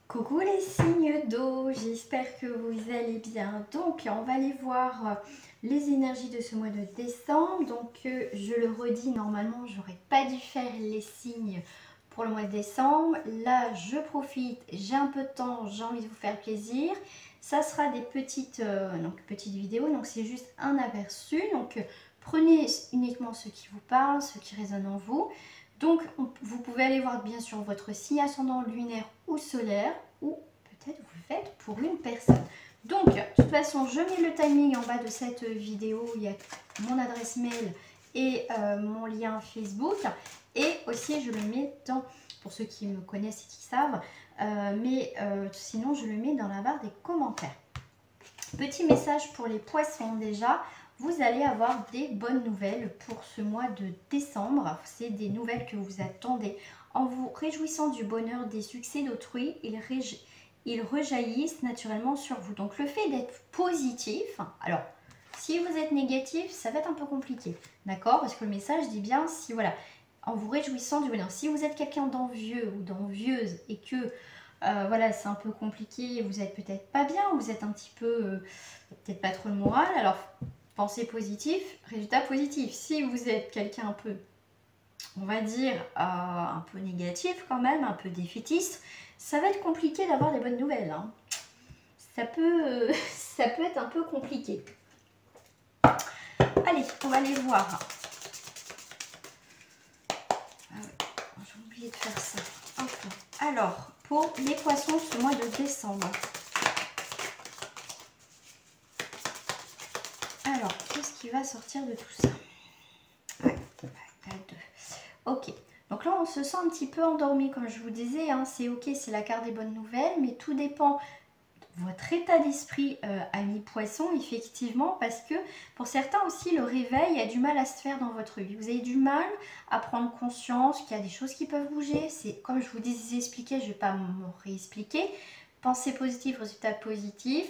Coucou les signes d'eau, j'espère que vous allez bien. Donc on va aller voir les énergies de ce mois de décembre. Donc je le redis, normalement j'aurais pas dû faire les signes pour le mois de décembre. Là je profite, j'ai un peu de temps, j'ai envie de vous faire plaisir. Ça sera des petites vidéos, donc c'est juste un aperçu. Donc prenez uniquement ce qui vous parle, ce qui résonne en vous. Donc, vous pouvez aller voir bien sûr votre signe ascendant lunaire ou solaire, ou peut-être vous le faites pour une personne. Donc, de toute façon, je mets le timing en bas de cette vidéo. Il y a mon adresse mail et mon lien Facebook. Et aussi, je le mets dans, pour ceux qui me connaissent et qui savent, sinon, je le mets dans la barre des commentaires. Petit message pour les poissons déjà. Vous allez avoir des bonnes nouvelles pour ce mois de décembre. C'est des nouvelles que vous attendez. En vous réjouissant du bonheur des succès d'autrui, ils rejaillissent naturellement sur vous. Donc le fait d'être positif, alors si vous êtes négatif, ça va être un peu compliqué. D'accord? Parce que le message dit bien, si voilà, en vous réjouissant du bonheur. Si vous êtes quelqu'un d'envieux ou d'envieuse et que voilà, c'est un peu compliqué, vous êtes peut-être pas bien, vous êtes un petit peu, peut-être pas trop le moral, alors pensée positif, résultat positif. Si vous êtes quelqu'un un peu, on va dire, un peu négatif quand même, un peu défaitiste, ça va être compliqué d'avoir des bonnes nouvelles. Hein. Ça peut être un peu compliqué. Allez, on va aller voir. Ah ouais, j'ai oublié de faire ça. Enfin, alors, pour les poissons ce mois de décembre. Alors, qu'est-ce qui va sortir de tout ça? Ouais, ok, donc là on se sent un petit peu endormi comme je vous disais, hein. C'est ok, c'est la carte des bonnes nouvelles, mais tout dépend de votre état d'esprit amis poissons, effectivement, parce que pour certains aussi le réveil a du mal à se faire dans votre vie. Vous avez du mal à prendre conscience qu'il y a des choses qui peuvent bouger. C'est comme je vous disais, expliqué, je ne vais pas me réexpliquer. Pensée positive, résultat positif.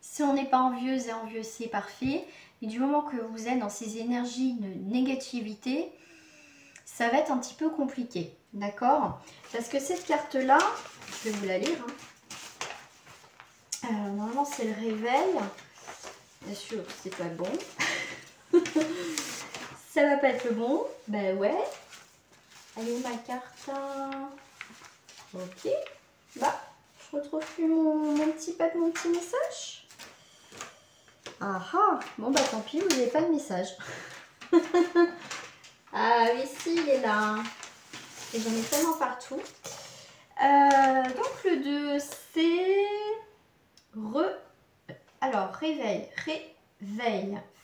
Si on n'est pas envieuse et envieux, c'est parfait. Mais du moment que vous êtes dans ces énergies de négativité, ça va être un petit peu compliqué. D'accord? Parce que cette carte-là, je vais vous la lire. Hein. Normalement, c'est le réveil. Bien sûr, c'est pas bon. Ça va pas être le bon. Ben ouais. Elle est ma carte. Ok. Bah, je retrouve plus mon petit message. Ah ah, bon bah tant pis, vous n'avez pas de message. Ah oui, si, il est là. Et j'en ai tellement partout. Donc le 2, c'est... Alors, réveil.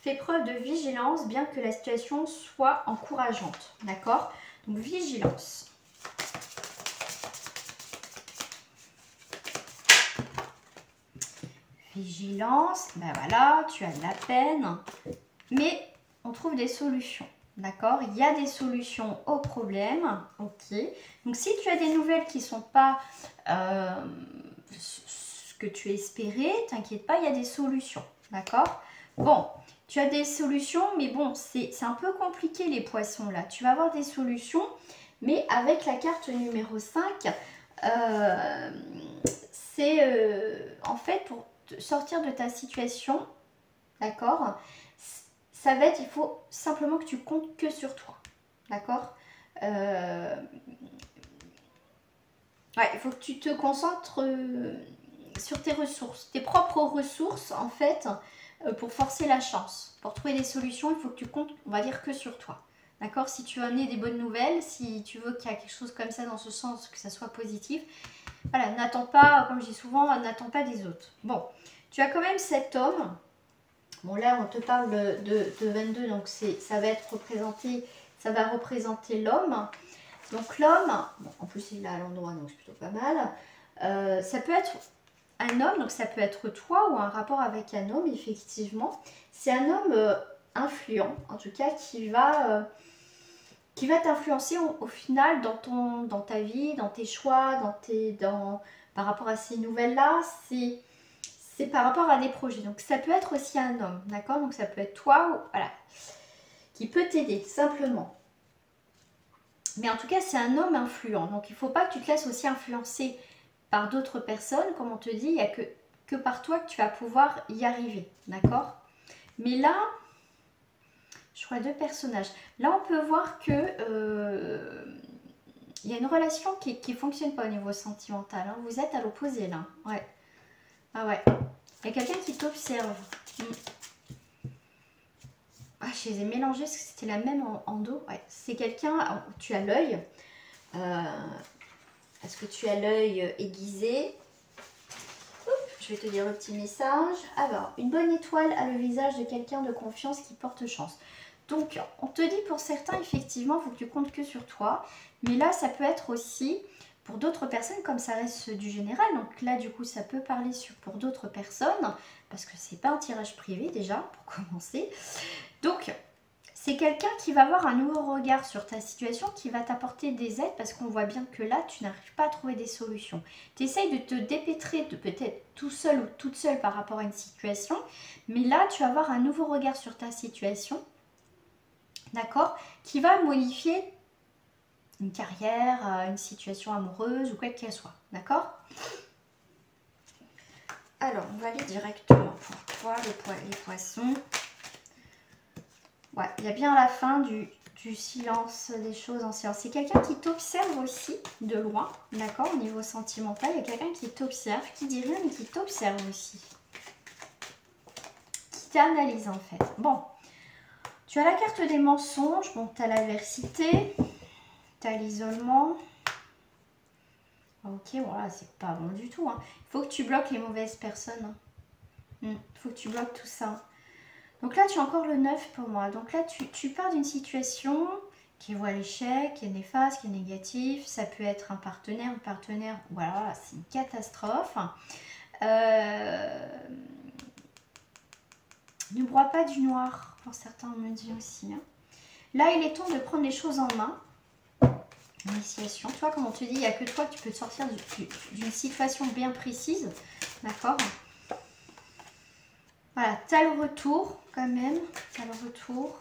Fais preuve de vigilance, bien que la situation soit encourageante. D'accord? Donc, vigilance. Vigilance, ben voilà, tu as de la peine, mais on trouve des solutions, d'accord? Il y a des solutions aux problèmes, ok? Donc si tu as des nouvelles qui ne sont pas ce que tu espérais, t'inquiète pas, il y a des solutions, d'accord? Bon, tu as des solutions, mais bon, c'est un peu compliqué les poissons là. Tu vas avoir des solutions, mais avec la carte numéro 5, c'est en fait pour sortir de ta situation, d'accord, ça va être, il faut simplement que tu comptes que sur toi, d'accord. Ouais, il faut que tu te concentres sur tes ressources, tes propres ressources en fait, pour forcer la chance. Pour trouver des solutions, il faut que tu comptes, on va dire, que sur toi. D'accord? Si tu veux amener des bonnes nouvelles, si tu veux qu'il y a quelque chose comme ça dans ce sens, que ça soit positif, voilà, n'attends pas, comme je dis souvent, n'attends pas des autres. Bon, tu as quand même cet homme. Bon, là, on te parle de 22, donc ça va être représenté, ça va représenter l'homme. Donc l'homme, bon, en plus il est à l'endroit, donc c'est plutôt pas mal. Ça peut être un homme, donc ça peut être toi ou un rapport avec un homme, effectivement. C'est un homme influent, en tout cas, qui va t'influencer au final dans ta vie, dans tes choix, par rapport à ces nouvelles-là, c'est par rapport à des projets. Donc ça peut être aussi un homme, d'accord? Donc ça peut être toi, voilà, qui peut t'aider, simplement. Mais en tout cas, c'est un homme influent. Donc il ne faut pas que tu te laisses aussi influencer par d'autres personnes, comme on te dit, il n'y a que par toi que tu vas pouvoir y arriver, d'accord? Mais là, je crois 2 personnages. Là, on peut voir que il y a une relation qui ne fonctionne pas au niveau sentimental. Hein. Vous êtes à l'opposé là. Ouais. Ah ouais. Il y a quelqu'un qui t'observe. Ah, je les ai mélangés parce que c'était la même en dos. Ouais. C'est quelqu'un, tu as l'œil. Est-ce que tu as l'œil aiguisé? Je vais te dire le petit message. Alors, une bonne étoile a le visage de quelqu'un de confiance qui porte chance. Donc, on te dit pour certains, effectivement, il faut que tu comptes que sur toi. Mais là, ça peut être aussi pour d'autres personnes, comme ça reste du général. Donc là, du coup, ça peut parler pour d'autres personnes. Parce que c'est pas un tirage privé, déjà, pour commencer. Donc, c'est quelqu'un qui va avoir un nouveau regard sur ta situation, qui va t'apporter des aides parce qu'on voit bien que là, tu n'arrives pas à trouver des solutions. Tu essayes de te dépêtrer de peut-être tout seul ou toute seule par rapport à une situation, mais là, tu vas avoir un nouveau regard sur ta situation, d'accord, qui va modifier une carrière, une situation amoureuse ou quelle qu'elle soit, d'accord? Alors, on va aller directement pour toi, les poissons. Ouais, il y a bien à la fin du silence, des choses en silence. C'est quelqu'un qui t'observe aussi de loin, d'accord, au niveau sentimental. Il y a quelqu'un qui t'observe, qui dit rien, mais qui t'observe aussi. Qui t'analyse en fait. Bon, tu as la carte des mensonges, bon, tu as l'adversité, tu as l'isolement. Ok, voilà, c'est pas bon du tout. Hein. Il faut que tu bloques les mauvaises personnes. Il faut que tu bloques tout ça. Donc là, tu as encore le 9 pour moi. Donc là, tu pars d'une situation qui voit l'échec, qui est néfaste, qui est négatif. Ça peut être un partenaire, une partenaire. Voilà, c'est une catastrophe. Ne broie pas du noir, pour certains, on me dit aussi. Hein. Là, il est temps de prendre les choses en main. Initiation. Tu vois, comme on te dit, il n'y a que toi qui peux te sortir d'une situation bien précise. D'accord ? Voilà, tu as le retour quand même. Tu as le retour.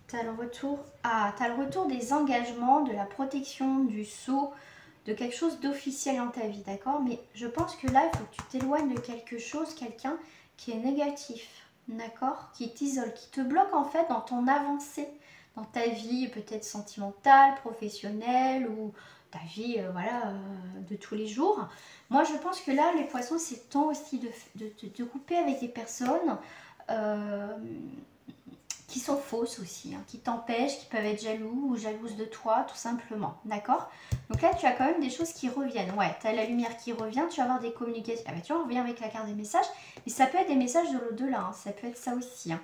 Tu as le retour. Ah, tu as le retour des engagements, de la protection, du sceau, de quelque chose d'officiel dans ta vie, d'accord? Mais je pense que là, il faut que tu t'éloignes de quelque chose, quelqu'un qui est négatif, d'accord? Qui t'isole, qui te bloque en fait dans ton avancée, dans ta vie peut-être sentimentale, professionnelle ou ta vie voilà, de tous les jours. Moi, je pense que là, les poissons, c'est temps aussi de couper avec des personnes qui sont fausses aussi, hein, qui t'empêchent, qui peuvent être jaloux ou jalouses de toi, tout simplement, d'accord? Donc là, tu as quand même des choses qui reviennent. Ouais, tu as la lumière qui revient, tu vas avoir des communications. Ah bah tu vois, on revient avec la carte des messages, mais ça peut être des messages de l'au-delà, hein, ça peut être ça aussi. Hein.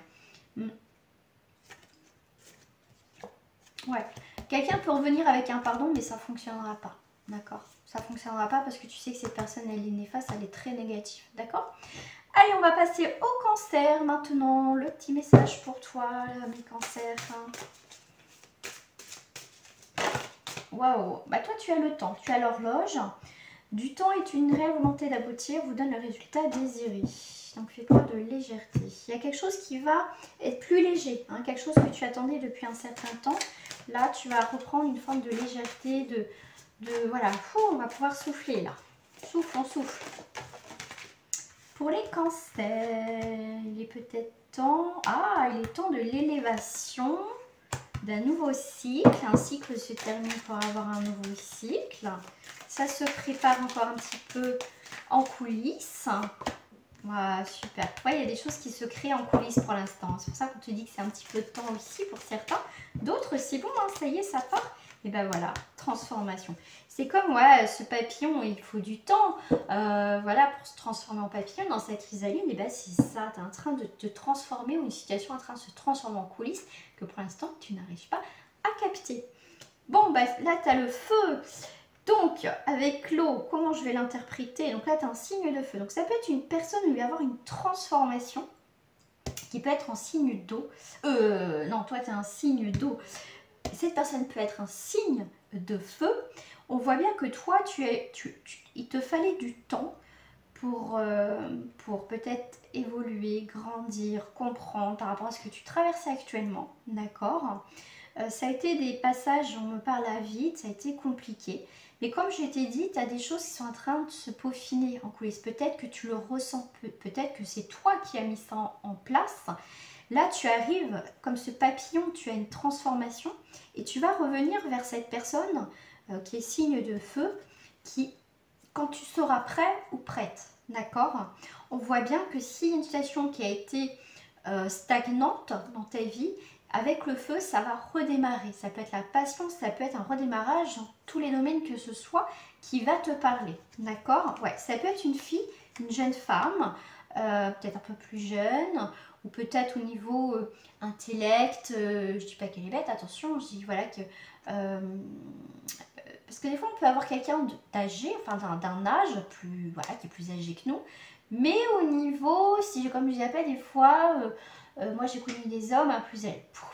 Ouais, quelqu'un peut revenir avec un pardon, mais ça ne fonctionnera pas, d'accord? Ça ne fonctionnera pas parce que tu sais que cette personne, elle est néfaste, elle est très négative, d'accord? Allez, on va passer au cancer maintenant. Le petit message pour toi, mes cancers. Waouh, bah toi tu as le temps, tu as l'horloge. Du temps est une réelle volonté d'aboutir, vous donne le résultat désiré. Donc fais preuve de légèreté. Il y a quelque chose qui va être plus léger, hein, quelque chose que tu attendais depuis un certain temps. Là, tu vas reprendre une forme de légèreté, voilà, on va pouvoir souffler là. Souffle, on souffle. Pour les cancers, il est peut-être temps... Ah, il est temps de l'élévation d'un nouveau cycle. Un cycle se termine pour avoir un nouveau cycle. Ça se prépare encore un petit peu en coulisses. Voilà, super. Ouais, il y a des choses qui se créent en coulisses pour l'instant. C'est pour ça qu'on te dit que c'est un petit peu de temps aussi pour certains. D'autres, c'est bon, hein, ça y est, ça part. Et ben voilà, transformation. C'est comme, ouais, ce papillon, il faut du temps. Voilà, pour se transformer en papillon dans cette chrysalide, et ben c'est ça. Tu es en train de te transformer, ou une situation est en train de se transformer en coulisses que pour l'instant, tu n'arrives pas à capter. Bon, bah là, tu as le feu. Donc, avec l'eau, comment je vais l'interpréter? Donc là, tu as un signe de feu. Donc, ça peut être une personne où il va y avoir une transformation qui peut être en signe d'eau. Non, toi, tu as un signe d'eau. Cette personne peut être un signe de feu. On voit bien que toi, il te fallait du temps pour peut-être évoluer, grandir, comprendre par rapport à ce que tu traverses actuellement. D'accord? Ça a été des passages, on me parle à vide, ça a été compliqué. Mais comme je t'ai dit, tu as des choses qui sont en train de se peaufiner en coulisses. Peut-être que tu le ressens, peut-être que c'est toi qui as mis ça en place. Là, tu arrives comme ce papillon, tu as une transformation et tu vas revenir vers cette personne qui est signe de feu, qui, quand tu seras prêt ou prête, d'accord? On voit bien que s'il y a une situation qui a été stagnante dans ta vie, avec le feu, ça va redémarrer. Ça peut être la passion, ça peut être un redémarrage dans tous les domaines que ce soit qui va te parler. D'accord? Ouais, ça peut être une fille, une jeune femme, peut-être un peu plus jeune, ou peut-être au niveau intellect. Je dis pas qu'elle est bête, attention, je dis voilà que... parce que des fois, on peut avoir quelqu'un d'âgé, enfin d'un âge plus, voilà, qui est plus âgé que nous. Mais au niveau, si comme je l'appelle des fois... moi j'ai connu des hommes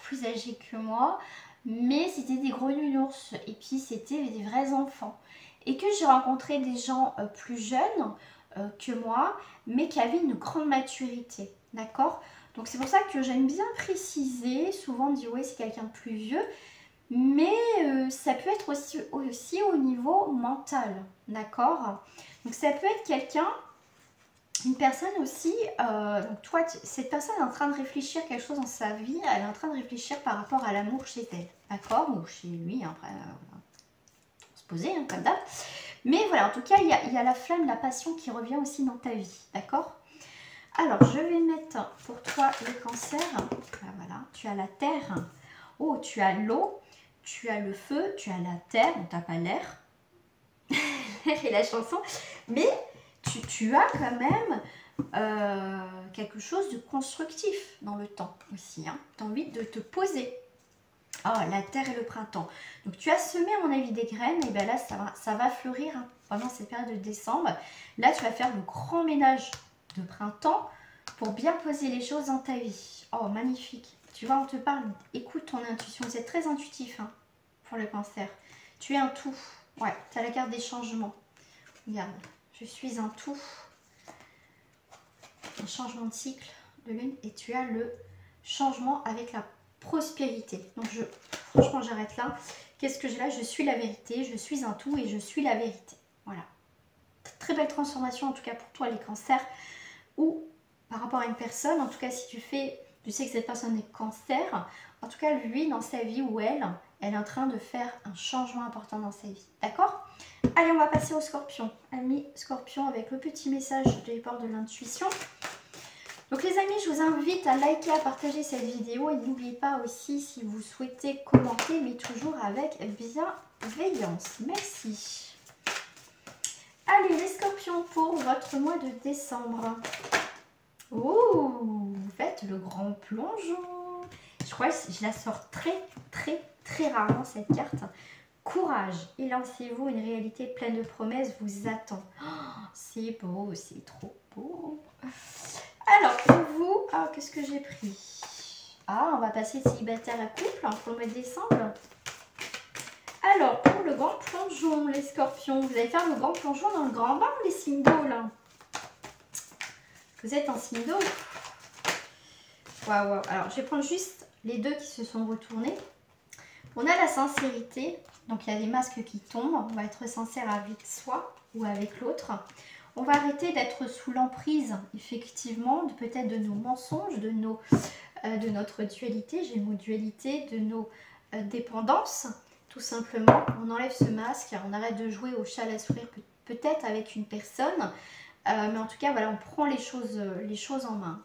plus âgés que moi, mais c'était des gros nounours et puis c'était des vrais enfants. Et que j'ai rencontré des gens plus jeunes que moi, mais qui avaient une grande maturité, d'accord? Donc c'est pour ça que j'aime bien préciser, souvent on dit oui c'est quelqu'un de plus vieux, mais ça peut être aussi au niveau mental, d'accord? Donc ça peut être quelqu'un... Une personne aussi, donc toi, cette personne est en train de réfléchir quelque chose dans sa vie, elle est en train de réfléchir par rapport à l'amour chez elle, d'accord? Ou chez lui, hein, après, on se poser, hein, comme d'hab. Mais voilà, en tout cas, il y a la flamme, la passion qui revient aussi dans ta vie, d'accord? Alors, je vais mettre pour toi le cancer, voilà, tu as la terre, oh, tu as l'eau, tu as le feu, tu as la terre, on tape à l'air, l'air et la chanson, mais... Tu as quand même quelque chose de constructif dans le temps aussi. Hein. Tu as envie de te poser. Oh, la terre et le printemps. Donc tu as semé à mon avis des graines. Et bien là, ça va fleurir hein, pendant cette période de décembre. Là, tu vas faire le grand ménage de printemps pour bien poser les choses dans ta vie. Oh, magnifique. Tu vois, on te parle. Écoute ton intuition. Vous êtes très intuitif hein, pour le cancer. Tu es un tout. Ouais, tu as la carte des changements. Regarde. Je suis un tout, un changement de cycle de lune et tu as le changement avec la prospérité. Donc franchement j'arrête là. Qu'est-ce que j'ai là? Je suis la vérité, je suis un tout et je suis la vérité. Voilà. Très belle transformation en tout cas pour toi les cancers ou par rapport à une personne. En tout cas si tu sais que cette personne est cancer, en tout cas lui dans sa vie ou elle est en train de faire un changement important dans sa vie. D'accord? Allez, on va passer au scorpion. Amis scorpion avec le petit message de l'épargne de l'intuition. Donc les amis, je vous invite à liker, à partager cette vidéo. Et n'oubliez pas aussi, si vous souhaitez commenter, mais toujours avec bienveillance. Merci. Allez, les scorpions pour votre mois de décembre. Oh, vous faites le grand plongeon. Je crois que je la sors très rarement cette carte. Courage et lancez-vous, une réalité pleine de promesses vous attend. Oh, c'est beau, c'est trop beau. Alors pour vous, qu'est-ce que j'ai pris? On va passer de célibataire à couple pour le mois de décembre. Alors pour le grand plongeon, les scorpions, vous allez faire le grand plongeon dans le grand bain, les signes d'eau là. Vous êtes en signe d'eau. Waouh. Alors je vais prendre juste les deux qui se sont retournés. On a la sincérité. Donc il y a des masques qui tombent, on va être sincère avec soi ou avec l'autre. On va arrêter d'être sous l'emprise, effectivement, peut-être de nos mensonges, de notre dualité, j'ai le mot dualité, de nos dépendances, tout simplement. On enlève ce masque, on arrête de jouer au chat à la sourire, peut-être avec une personne, mais en tout cas, voilà, on prend les choses en main.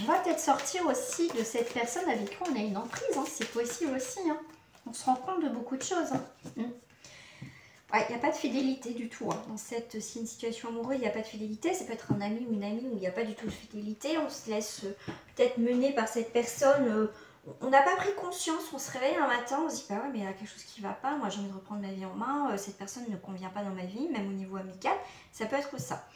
On va peut-être sortir aussi de cette personne avec qui on a une emprise, hein. C'est possible aussi. Hein. On se rend compte de beaucoup de choses. Hein. Ouais, il n'y a pas de fidélité du tout. Hein. Si une situation amoureuse, il n'y a pas de fidélité. Ça peut être un ami ou une amie où il n'y a pas du tout de fidélité. On se laisse peut-être mener par cette personne. On n'a pas pris conscience. On se réveille un matin, on se dit, bah ouais, mais il y a quelque chose qui ne va pas. Moi, j'ai envie de reprendre ma vie en main. Cette personne ne convient pas dans ma vie, même au niveau amical. Ça peut être ça.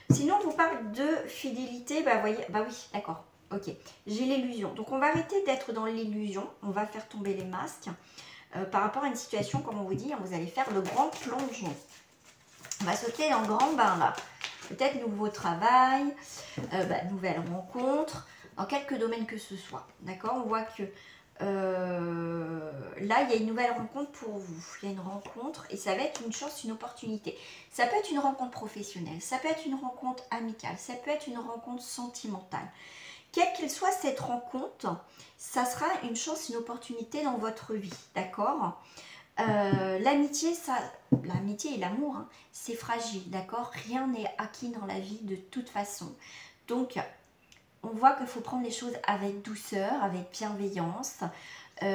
Sinon, on vous parle de fidélité. Bah, voyez, bah oui, d'accord. Ok, j'ai l'illusion. Donc, on va arrêter d'être dans l'illusion. On va faire tomber les masques. Par rapport à une situation, comme on vous dit, vous allez faire le grand plongeon. On va sauter dans le grand bain, là. Peut-être nouveau travail, nouvelle rencontre. dans quelques domaines que ce soit. D'accord? On voit que là, il y a une nouvelle rencontre pour vous. Il y a une rencontre et ça va être une chance, une opportunité. Ça peut être une rencontre professionnelle, ça peut être une rencontre amicale, ça peut être une rencontre sentimentale. Quelle qu'elle soit cette rencontre, ça sera une chance, une opportunité dans votre vie. D'accord? L'amitié et l'amour, hein, c'est fragile, d'accord? Rien n'est acquis dans la vie de toute façon. Donc, on voit qu'il faut prendre les choses avec douceur, avec bienveillance. On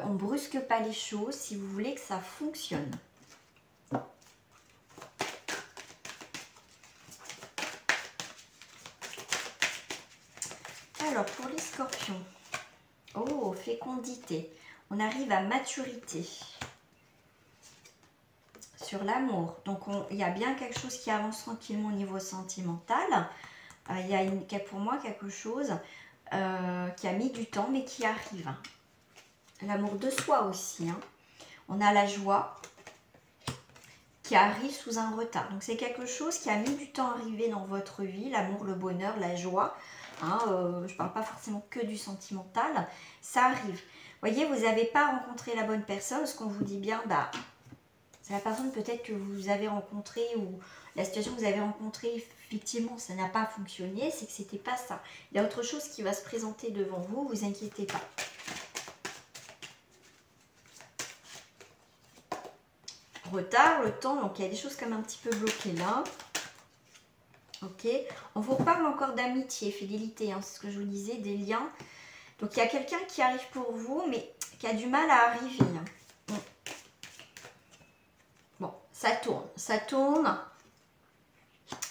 ne brusque pas les choses si vous voulez que ça fonctionne. Alors, pour les scorpions, oh, fécondité, on arrive à maturité. Sur l'amour, donc il y a bien quelque chose qui avance tranquillement au niveau sentimental. Il y a pour moi quelque chose qui a mis du temps mais qui arrive. L'amour de soi aussi, hein. On a la joie qui arrive sous un retard, donc c'est quelque chose qui a mis du temps à arriver dans votre vie, l'amour, le bonheur, la joie, hein, je parle pas forcément que du sentimental, ça arrive. Vous voyez, vous n'avez pas rencontré la bonne personne, ce qu'on vous dit bien, bah c'est la personne peut-être que vous avez rencontrée ou la situation que vous avez rencontrée, effectivement, ça n'a pas fonctionné, c'est que c'était pas ça. Il y a autre chose qui va se présenter devant vous, vous inquiétez pas. Retard, le temps, donc il y a des choses comme un petit peu bloquées là. Ok, on vous reparle encore d'amitié, fidélité, hein, c'est ce que je vous disais, des liens. Donc il y a quelqu'un qui arrive pour vous, mais qui a du mal à arriver. Hein. Bon, ça tourne.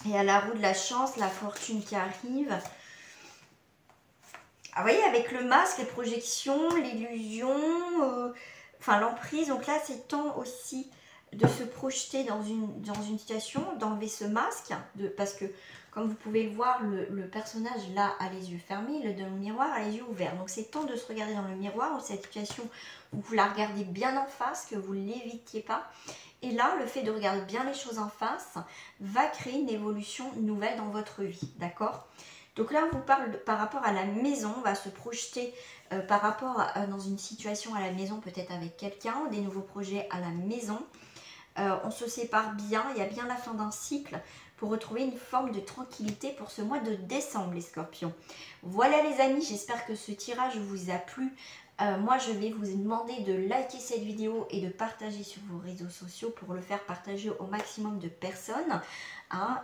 Et à la roue de la chance, la fortune qui arrive. Ah, vous voyez, avec le masque, les projections, l'illusion, enfin l'emprise. Donc là, c'est temps aussi de se projeter dans une situation, d'enlever ce masque. Parce que, comme vous pouvez le voir, le personnage là a les yeux fermés, dans le miroir a les yeux ouverts. Donc c'est temps de se regarder dans le miroir, ou cette situation où vous la regardez bien en face, que vous ne l'évitiez pas. Et là, le fait de regarder bien les choses en face va créer une évolution nouvelle dans votre vie, d'accord? Donc là, on vous parle par rapport à la maison, on va se projeter par rapport dans une situation à la maison, peut-être avec quelqu'un, des nouveaux projets à la maison. On se sépare bien, il y a bien la fin d'un cycle pour retrouver une forme de tranquillité pour ce mois de décembre, les scorpions. Voilà les amis, j'espère que ce tirage vous a plu. Moi, je vais vous demander de liker cette vidéo et de partager sur vos réseaux sociaux pour le faire partager au maximum de personnes. Hein,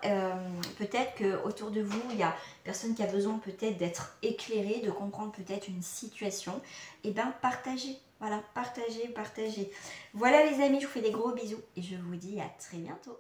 peut-être qu'autour de vous, il y a personne qui a besoin peut-être d'être éclairée, de comprendre peut-être une situation. Et bien, partagez. Voilà, partagez. Voilà les amis, je vous fais des gros bisous et je vous dis à très bientôt.